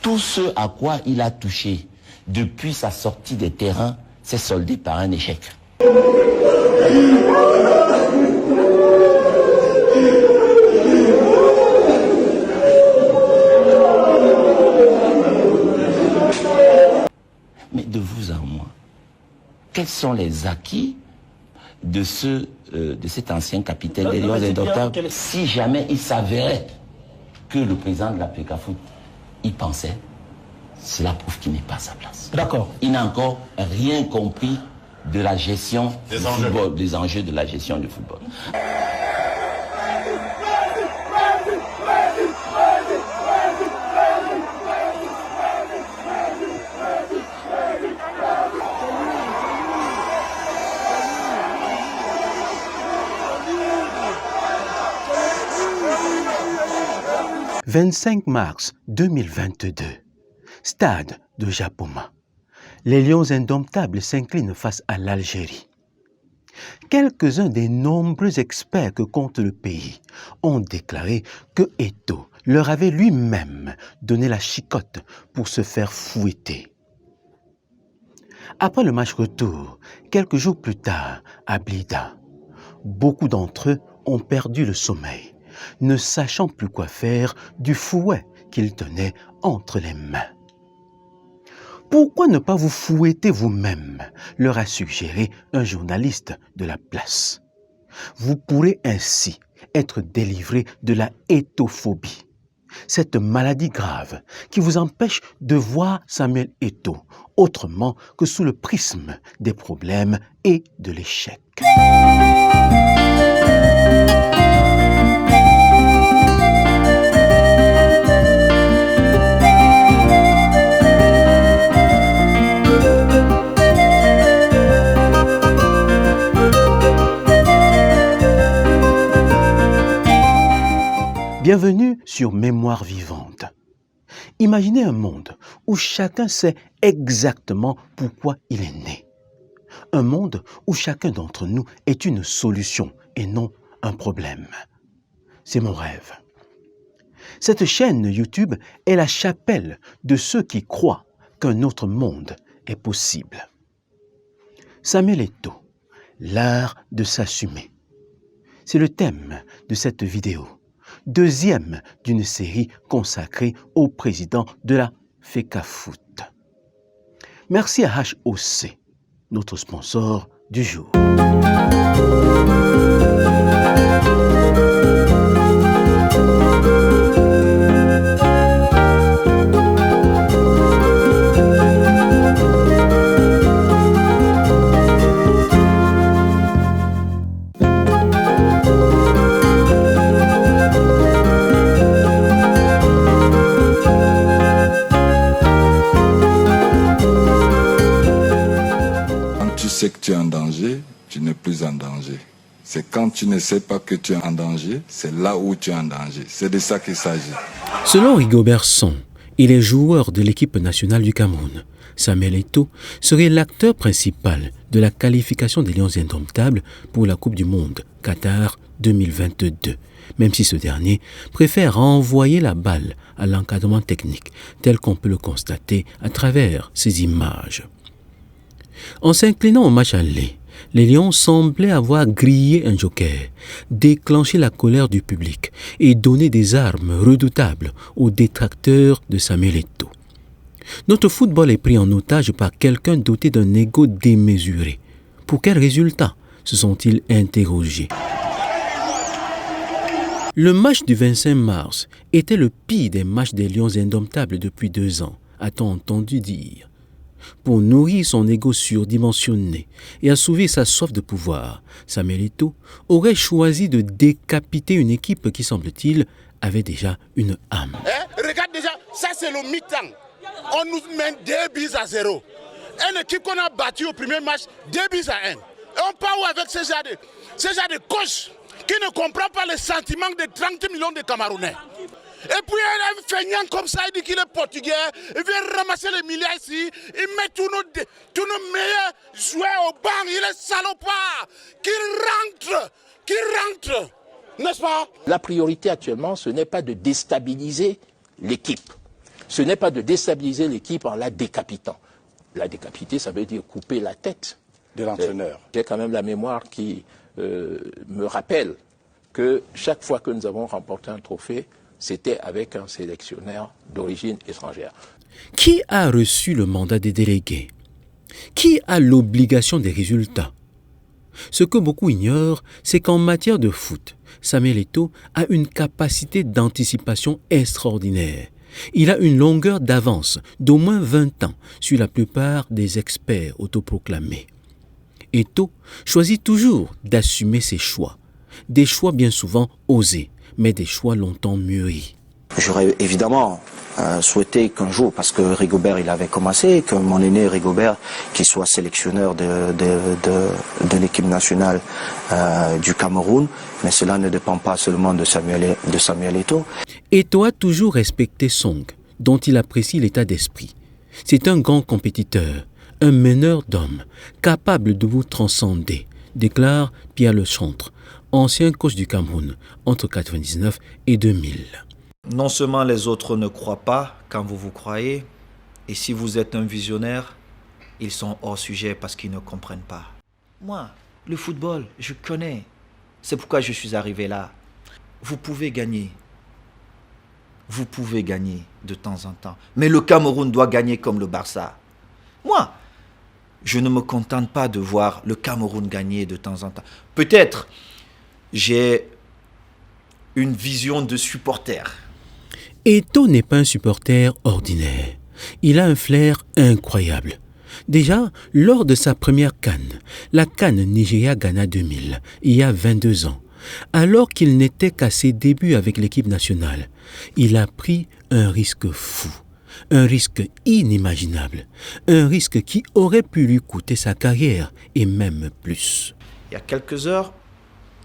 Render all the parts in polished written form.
tout ce à quoi il a touché depuis sa sortie des terrains s'est soldé par un échec. Mais de vous à moi, quels sont les acquis de cet ancien capitaine des Lions Indomptables si jamais il s'avérait que le président de la FECAFOOT y pensait? Cela prouve qu'il n'est pas à sa place. D'accord. Il n'a encore rien compris de la gestion du football, des enjeux de la gestion du football. « 25 mars 2022, stade de Japoma. Les Lions Indomptables s'inclinent face à l'Algérie. Quelques-uns des nombreux experts que compte le pays ont déclaré que Eto'o leur avait lui-même donné la chicotte pour se faire fouetter. Après le match retour, quelques jours plus tard, à Blida, beaucoup d'entre eux ont perdu le sommeil, ne sachant plus quoi faire du fouet qu'ils tenaient entre les mains. Pourquoi ne pas vous fouetter vous-même, leur a suggéré un journaliste de la place. Vous pourrez ainsi être délivré de la étophobie, cette maladie grave qui vous empêche de voir Samuel Eto'o autrement que sous le prisme des problèmes et de l'échec. Bienvenue sur Mémoire vivante. Imaginez un monde où chacun sait exactement pourquoi il est né. Un monde où chacun d'entre nous est une solution et non un problème. C'est mon rêve. Cette chaîne YouTube est la chapelle de ceux qui croient qu'un autre monde est possible. Samuel Eto'o, l'art de s'assumer. C'est le thème de cette vidéo. Deuxième d'une série consacrée au président de la FECAFOOT. Merci à HOC, notre sponsor du jour. sais que tu es en danger, tu n'es plus en danger. C'est quand tu ne sais pas que tu es en danger, c'est là où tu es en danger. C'est de ça qu'il s'agit. Selon Rigobert Song, il est joueur de l'équipe nationale du Cameroun. Samuel Eto'o serait l'acteur principal de la qualification des Lions Indomptables pour la Coupe du Monde Qatar 2022, même si ce dernier préfère renvoyer la balle à l'encadrement technique, tel qu'on peut le constater à travers ces images. En s'inclinant au match aller, les Lions semblaient avoir grillé un joker, déclenché la colère du public et donné des armes redoutables aux détracteurs de Samuel Eto'o. Notre football est pris en otage par quelqu'un doté d'un ego démesuré. Pour quel résultat se sont-ils interrogés? Le match du 25 mars était le pire des matchs des Lions Indomptables depuis 2 ans, a-t-on entendu dire. Pour nourrir son ego surdimensionné et assouvir sa soif de pouvoir, Samuel Eto'o aurait choisi de décapiter une équipe qui, semble-t-il, avait déjà une âme. Regarde déjà, ça c'est le mi-temps. On nous mène 2-0. Une équipe qu'on a battue au premier match, 2-1. Et on part avec ce genre de coach qui ne comprend pas les sentiments de 30 millions de Camerounais. Et puis un feignant comme ça, il dit qu'il est portugais, il vient ramasser les milliards ici, il met tous nos meilleurs joueurs au banc, il est salopard, qui rentre, n'est-ce pas? La priorité actuellement, ce n'est pas de déstabiliser l'équipe. ce n'est pas de déstabiliser l'équipe en la décapitant. La décapiter, ça veut dire couper la tête de l'entraîneur. J'ai quand même la mémoire qui me rappelle que chaque fois que nous avons remporté un trophée, c'était avec un sélectionneur d'origine étrangère. Qui a reçu le mandat des délégués? Qui a l'obligation des résultats? Ce que beaucoup ignorent, c'est qu'en matière de foot, Samuel Eto'o a une capacité d'anticipation extraordinaire. Il a une longueur d'avance d'au moins 20 ans sur la plupart des experts autoproclamés. Eto'o choisit toujours d'assumer ses choix. Des choix bien souvent osés, mais des choix longtemps mûris. J'aurais évidemment souhaité qu'un jour, parce que Rigobert il avait commencé, que mon aîné Rigobert, qui soit sélectionneur de l'équipe nationale du Cameroun, mais cela ne dépend pas seulement de Samuel Eto'o. Eto'o a toujours respecté Song, dont il apprécie l'état d'esprit. C'est un grand compétiteur, un meneur d'hommes, capable de vous transcender, déclare Pierre Lechantre, ancien coach du Cameroun, entre 1999 et 2000. Non seulement les autres ne croient pas quand vous vous croyez, et si vous êtes un visionnaire, ils sont hors sujet parce qu'ils ne comprennent pas. Moi, le football, je connais. C'est pourquoi je suis arrivé là. Vous pouvez gagner. Vous pouvez gagner de temps en temps. Mais le Cameroun doit gagner comme le Barça. Moi, je ne me contente pas de voir le Cameroun gagner de temps en temps. Peut-être j'ai une vision de supporter. Eto'o n'est pas un supporter ordinaire. Il a un flair incroyable. Déjà, lors de sa première CAN, la CAN Nigeria-Ghana 2000, il y a 22 ans, alors qu'il n'était qu'à ses débuts avec l'équipe nationale, il a pris un risque fou, un risque inimaginable, un risque qui aurait pu lui coûter sa carrière et même plus. Il y a quelques heures,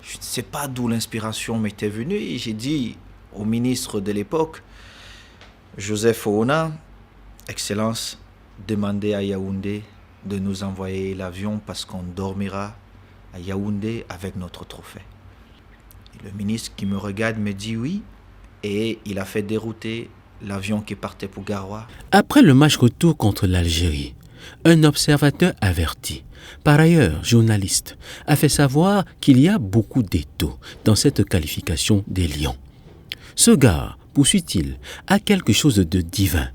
je ne sais pas d'où l'inspiration m'était venue et j'ai dit au ministre de l'époque, Joseph Oona, Excellence, demandez à Yaoundé de nous envoyer l'avion parce qu'on dormira à Yaoundé avec notre trophée. Et le ministre qui me regarde me dit oui et il a fait dérouter l'avion qui partait pour Garoua. Après le match retour contre l'Algérie, un observateur averti, par ailleurs journaliste, a fait savoir qu'il y a beaucoup d'Eto'o dans cette qualification des Lions. Ce gars, poursuit-il, a quelque chose de divin.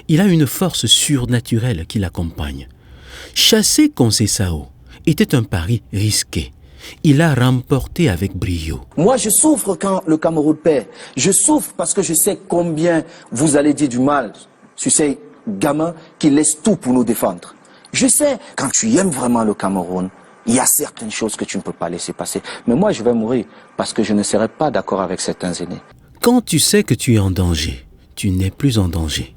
Il a une force surnaturelle qui l'accompagne. Chasser Conceição était un pari risqué. Il a remporté avec brio. Moi, je souffre quand le Cameroun perd. Je souffre parce que je sais combien vous allez dire du mal sur ces gamins qui laissent tout pour nous défendre. Je sais, quand tu aimes vraiment le Cameroun, il y a certaines choses que tu ne peux pas laisser passer. Mais moi, je vais mourir parce que je ne serai pas d'accord avec certains aînés. Quand tu sais que tu es en danger, tu n'es plus en danger.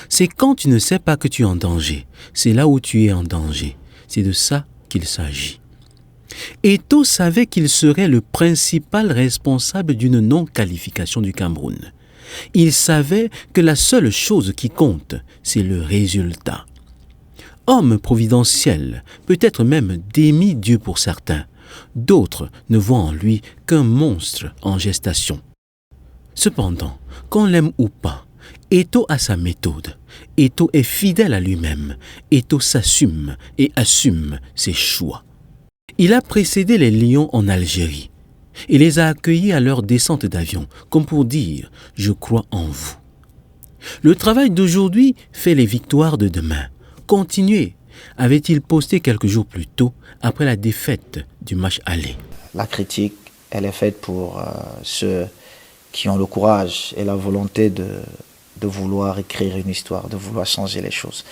C'est quand tu ne sais pas que tu es en danger, c'est là où tu es en danger. C'est de ça qu'il s'agit. Eto'o savait qu'il serait le principal responsable d'une non-qualification du Cameroun. Il savait que la seule chose qui compte, c'est le résultat. Homme providentiel, peut-être même demi-dieu pour certains, d'autres ne voient en lui qu'un monstre en gestation. Cependant, qu'on l'aime ou pas, Eto'o a sa méthode. Eto'o est fidèle à lui-même. Eto'o s'assume et assume ses choix. Il a précédé les Lions en Algérie et les a accueillis à leur descente d'avion, comme pour dire « Je crois en vous ». Le travail d'aujourd'hui fait les victoires de demain. Continuez, avait-il posté quelques jours plus tôt après la défaite du match aller. La critique, elle est faite pour ceux qui ont le courage et la volonté de vouloir écrire une histoire, de vouloir changer les choses.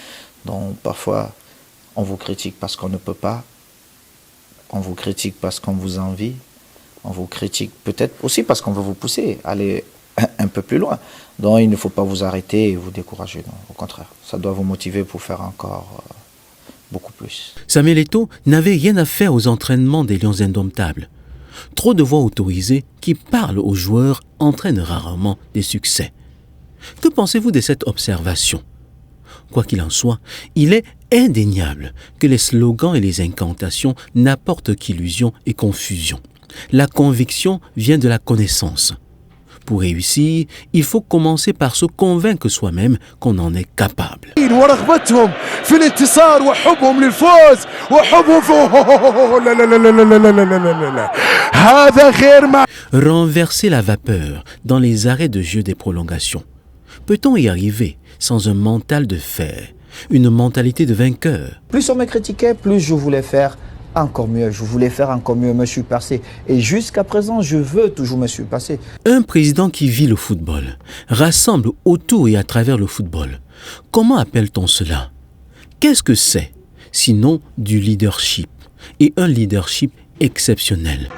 Donc parfois, on vous critique parce qu'on ne peut pas, on vous critique parce qu'on vous envie, on vous critique peut-être aussi parce qu'on veut vous pousser à aller un peu plus loin. Donc il ne faut pas vous arrêter et vous décourager, non, au contraire. Ça doit vous motiver pour faire encore beaucoup plus. Samuel Eto'o n'avait rien à faire aux entraînements des Lions indomptables. Trop de voix autorisées qui parlent aux joueurs entraînent rarement des succès. Que pensez-vous de cette observation? Quoi qu'il en soit, il est indéniable que les slogans et les incantations n'apportent qu'illusion et confusion. La conviction vient de la connaissance. Pour réussir, il faut commencer par se convaincre soi-même qu'on en est capable. Renverser la vapeur dans les arrêts de jeu des prolongations. Peut-on y arriver sans un mental de fer, une mentalité de vainqueur? Plus on me critiquait, plus je voulais faire encore mieux. Je voulais faire encore mieux, me surpasser. Et jusqu'à présent, je veux toujours me surpasser. Un président qui vit le football, rassemble autour et à travers le football. Comment appelle-t-on cela? Qu'est-ce que c'est, sinon du leadership, et un leadership exceptionnel?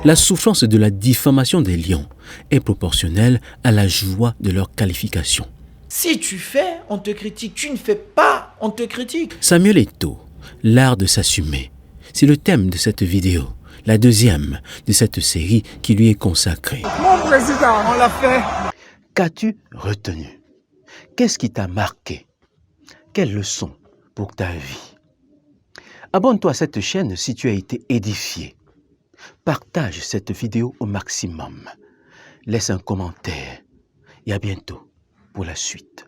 La souffrance de la diffamation des lions est proportionnelle à la joie de leur qualification. Si tu fais, on te critique. Tu ne fais pas, on te critique. Samuel Eto'o, l'art de s'assumer. C'est le thème de cette vidéo, la deuxième de cette série qui lui est consacrée. Mon président, on l'a fait. Qu'as-tu retenu? Qu'est-ce qui t'a marqué? Quelle leçon pour ta vie? Abonne-toi à cette chaîne si tu as été édifié. Partage cette vidéo au maximum. Laisse un commentaire et à bientôt pour la suite.